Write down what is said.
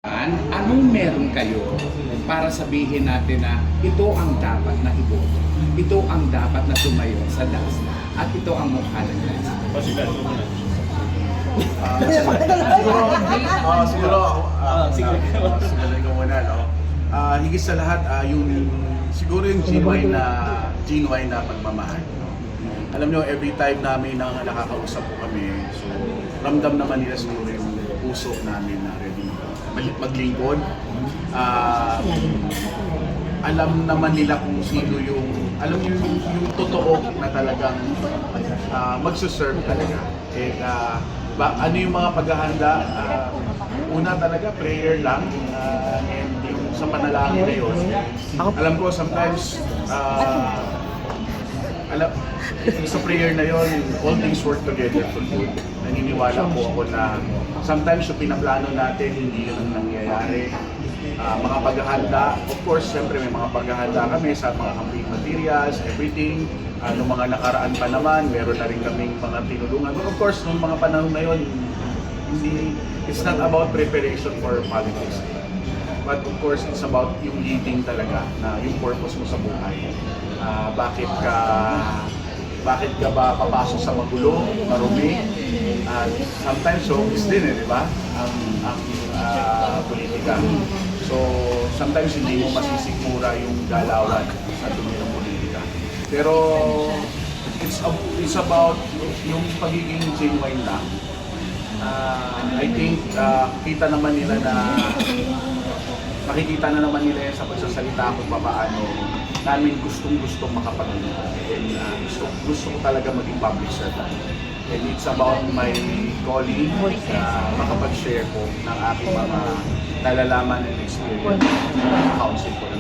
Anong meron kayo para sabihin natin na ito ang dapat na iboto, ito ang dapat na tumayo sa DAS, at ito ang mukha ng DAS? Siguro simulan ko muna, no? Higit sa lahat, siguro yung genuine na pagmamahal. No? Alam nyo, every time namin na nakakausap po kami, so ramdam naman nila siguro yung puso namin na ready maglingkod. Alam naman nila kung sino alam nyo yung totoo na talagang magsuserve talaga. Ano yung mga paghahanda? Una talaga, prayer lang, and yung sa panalangin na yun. Alam ko, sometimes, sa prayer na yun, all things work together for good. Naniniwala po ako na sometimes yung pinaplano natin, hindi yun ang nangyayari. Mga paghahanda, of course, siyempre may mga paghahanda kami sa mga campaign materials, everything. Noong mga nakaraan pa naman, meron na rin kaming mga tinulungan. But of course, noong mga panahon na yun, it's not about preparation for politics. But of course, it's about yung leading talaga, na yung purpose mo sa buhay. Bakit ka ba papasok sa magulo, marumi? Sometimes showbiz din di ba? Ang politika. So, sometimes hindi mo masisikmura yung galawan sa dumi ng politika. Pero, it's about yung pagiging genuine lang. I think, makikita na naman nila yan sa pagsasalita kung paano namin gustong makapagano. And gusto ko talaga maging public servant. And it's about my calling na makapag-share po ng aking mga nalalaman and experience sa council ko.